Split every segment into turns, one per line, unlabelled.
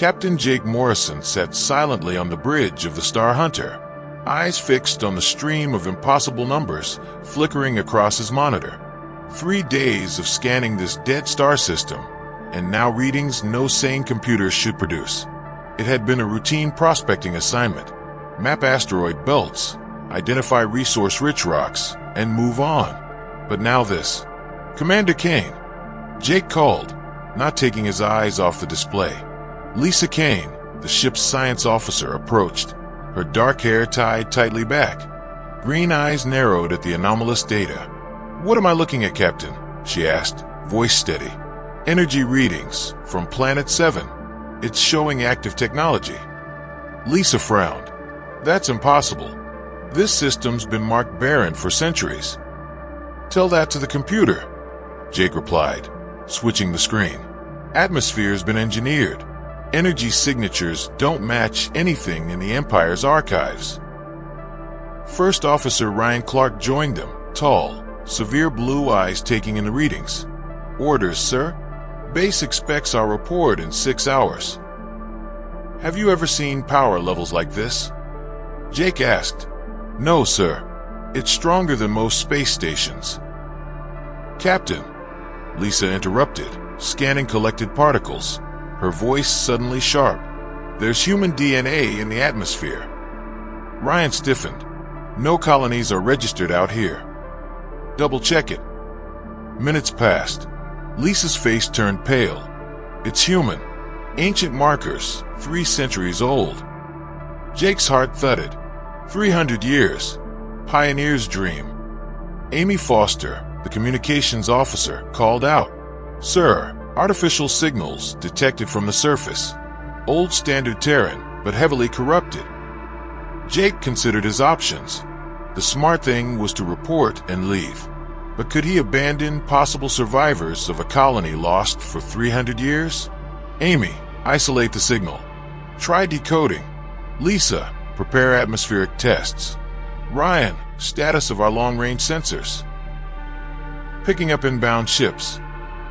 Captain Jake Morrison sat silently on the bridge of the Star Hunter, eyes fixed on the stream of impossible numbers flickering across his monitor. 3 days of scanning this dead star system, and now readings no sane computer should produce. It had been a routine prospecting assignment. Map asteroid belts, identify resource-rich rocks, and move on. But now this. "Commander Kane," Jake called, not taking his eyes off the display. Lisa Kane, the ship's science officer, approached, her dark hair tied tightly back. Green eyes narrowed at the anomalous data. "What am I looking at, Captain?" she asked, voice steady. "Energy readings from Planet 7. It's showing active technology." Lisa frowned. "That's impossible. This system's been marked barren for centuries." "Tell that to the computer," Jake replied, switching the screen. "Atmosphere's been engineered. Energy signatures don't match anything in the Empire's archives." First Officer Ryan Clark joined them, tall, severe blue eyes taking in the readings. "Orders, sir. Base expects our report in 6 hours." "Have you ever seen power levels like this?" Jake asked. "No, sir. It's stronger than most space stations." "Captain," Lisa interrupted, scanning collected particles, her voice suddenly sharp. "There's human DNA in the atmosphere." Ryan stiffened. "No colonies are registered out here." "Double check it." Minutes passed. Lisa's face turned pale. "It's human. Ancient markers, 3 centuries old." Jake's heart thudded. 300 years. Pioneer's dream. Amy Foster, the communications officer, called out, "Sir, artificial signals detected from the surface. Old standard Terran, but heavily corrupted." Jake considered his options. The smart thing was to report and leave. But could he abandon possible survivors of a colony lost for 300 years? "Amy, isolate the signal. Try decoding." "Lisa, prepare atmospheric tests." "Ryan, status of our long-range sensors." Picking up inbound ships.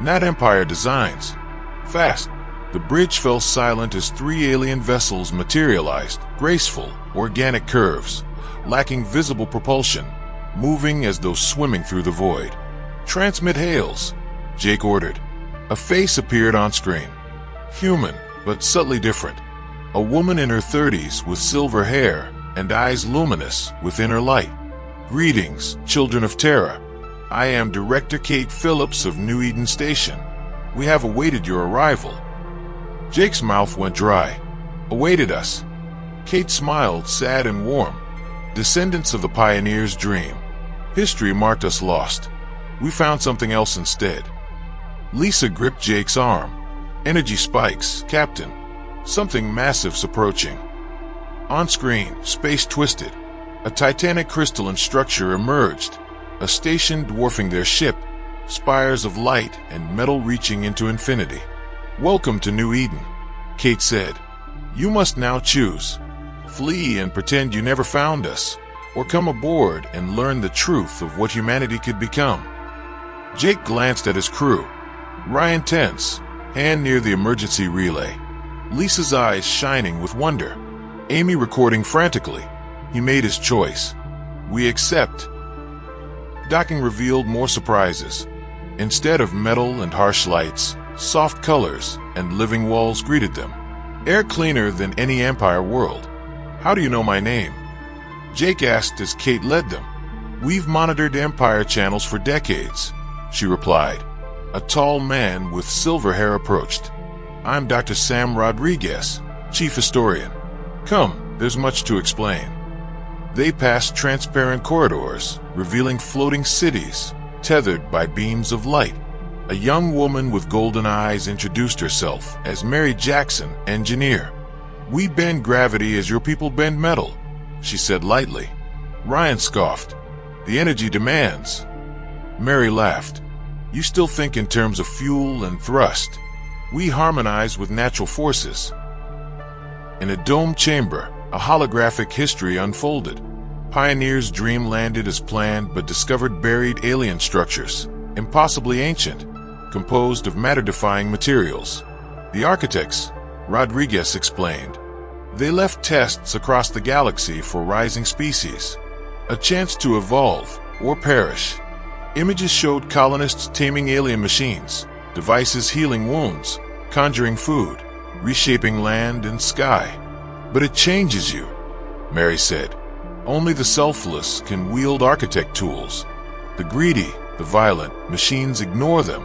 Not Empire designs. Fast. The bridge fell silent as 3 alien vessels materialized, graceful, organic curves, lacking visible propulsion, moving as though swimming through the void. "Transmit hails," Jake ordered. A face appeared on screen. Human, but subtly different. A woman in her 30s with silver hair and eyes luminous with inner light. "Greetings, children of Terra. I am Director Kate Phillips of New Eden Station. We have awaited your arrival." Jake's mouth went dry. "Awaited us?" Kate smiled, sad and warm. "Descendants of the pioneer's dream. History marked us lost. We found something else instead." Lisa gripped Jake's arm. "Energy spikes, Captain. Something massive's approaching." On screen, space twisted. A titanic crystalline structure emerged, a station dwarfing their ship, spires of light and metal reaching into infinity. "Welcome to New Eden," Kate said. "You must now choose. Flee and pretend you never found us, or come aboard and learn the truth of what humanity could become." Jake glanced at his crew. Ryan tense, hand near the emergency relay. Lisa's eyes shining with wonder. Amy recording frantically. He made his choice. "We accept." Docking revealed more surprises. Instead of metal and harsh lights, soft colors and living walls greeted them. Air cleaner than any Empire world. "How do you know my name?" Jake asked as Kate led them. "We've monitored Empire channels for decades," she replied. A tall man with silver hair approached. "I'm Dr. Sam Rodriguez, Chief Historian. Come, there's much to explain." They passed transparent corridors, revealing floating cities, tethered by beams of light. A young woman with golden eyes introduced herself as Mary Jackson, engineer. "We bend gravity as your people bend metal," she said lightly. Ryan scoffed. "The energy demands." Mary laughed. "You still think in terms of fuel and thrust. We harmonize with natural forces." In a domed chamber, a holographic history unfolded. Pioneer's dream landed as planned but discovered buried alien structures, impossibly ancient, composed of matter-defying materials. The architects, Rodriguez explained. They left tests across the galaxy for rising species. A chance to evolve or perish. Images showed colonists taming alien machines, devices healing wounds, conjuring food, reshaping land and sky. But it changes you, Mary said. Only the selfless can wield architect tools. The greedy, the violent, machines ignore them.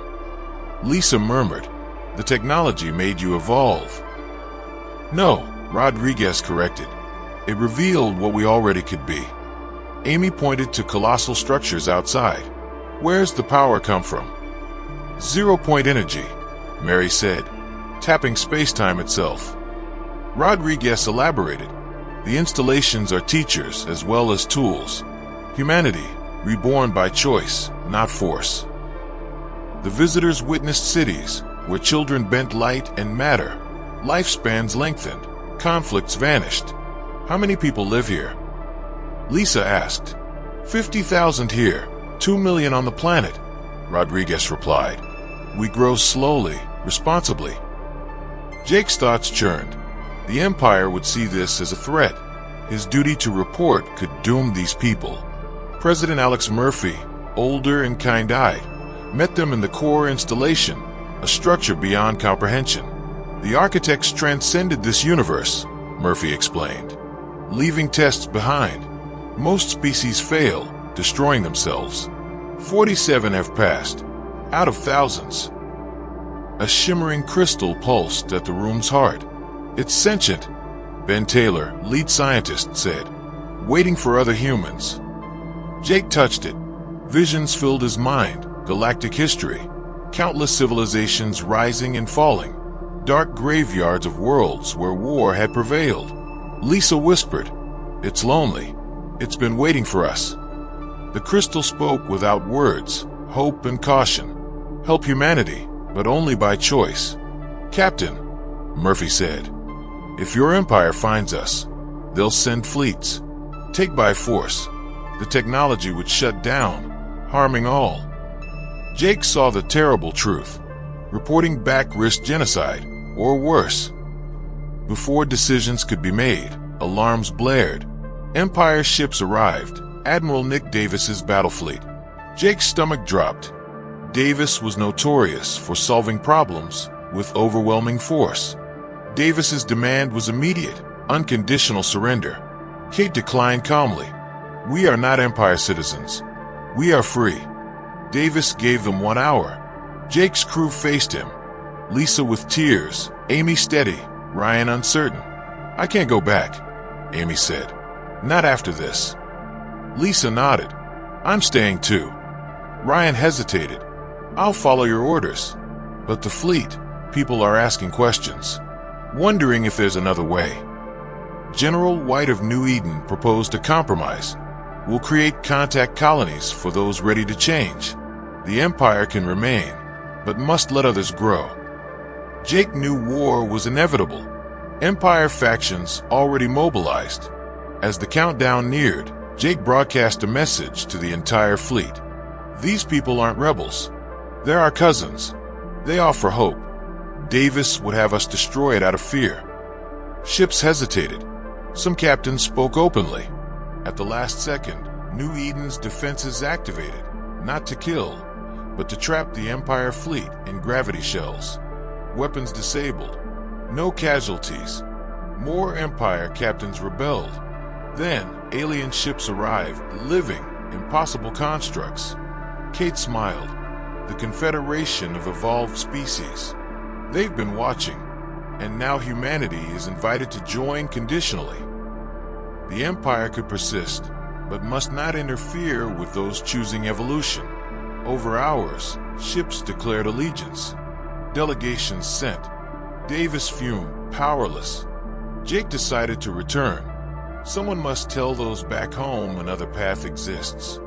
Lisa murmured, the technology made you evolve. No, Rodriguez corrected. It revealed what we already could be. Amy pointed to colossal structures outside. Where's the power come from? Zero-point energy, Mary said, tapping space-time itself. Rodriguez elaborated. The installations are teachers as well as tools. Humanity, reborn by choice, not force. The visitors witnessed cities where children bent light and matter. Lifespans lengthened. Conflicts vanished. How many people live here? Lisa asked. 50,000 here, 2 million on the planet, Rodriguez replied. We grow slowly, responsibly. Jake's thoughts churned. The Empire would see this as a threat. His duty to report could doom these people. President Alex Murphy, older and kind-eyed, met them in the core installation, a structure beyond comprehension. The architects transcended this universe, Murphy explained, leaving tests behind. Most species fail, destroying themselves. 47 have passed, out of thousands. A shimmering crystal pulsed at the room's heart. It's sentient, Ben Taylor, lead scientist, said, waiting for other humans. Jake touched it. Visions filled his mind, galactic history, countless civilizations rising and falling, dark graveyards of worlds where war had prevailed. Lisa whispered, it's lonely. It's been waiting for us. The crystal spoke without words, hope and caution. Help humanity, but only by choice. Captain, Murphy said, if your empire finds us, they'll send fleets. Take by force. The technology would shut down, harming all. Jake saw the terrible truth. Reporting back risked genocide, or worse. Before decisions could be made, alarms blared. Empire ships arrived, Admiral Nick Davis's battle fleet. Jake's stomach dropped. Davis was notorious for solving problems with overwhelming force. Davis's demand was immediate, unconditional surrender. Kate declined calmly. We are not Empire citizens. We are free. Davis gave them 1 hour. Jake's crew faced him. Lisa with tears, Amy steady, Ryan uncertain. I can't go back, Amy said. Not after this. Lisa nodded. I'm staying too. Ryan hesitated. I'll follow your orders. But the fleet, people are asking questions, wondering if there's another way. General White of New Eden proposed a compromise. We'll create contact colonies for those ready to change. The Empire can remain, but must let others grow. Jake knew war was inevitable. Empire factions already mobilized. As the countdown neared, Jake broadcast a message to the entire fleet. These people aren't rebels. They're our cousins. They offer hope. Davis would have us destroy it out of fear. Ships hesitated. Some captains spoke openly. At the last second, New Eden's defenses activated, not to kill, but to trap the Empire fleet in gravity shells. Weapons disabled. No casualties. More Empire captains rebelled. Then, alien ships arrived, living, impossible constructs. Kate smiled. The Confederation of Evolved Species. They've been watching, and now humanity is invited to join conditionally. The Empire could persist, but must not interfere with those choosing evolution. Over hours, ships declared allegiance. Delegations sent. Davis fumed, powerless. Jake decided to return. Someone must tell those back home another path exists.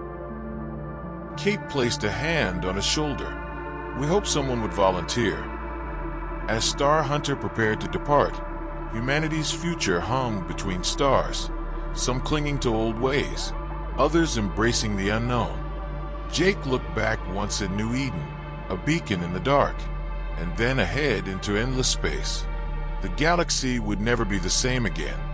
Kate placed a hand on his shoulder. We hoped someone would volunteer. As Star Hunter prepared to depart, humanity's future hung between stars, some clinging to old ways, others embracing the unknown. Jake looked back once at New Eden, a beacon in the dark, and then ahead into endless space. the galaxy would never be the same again.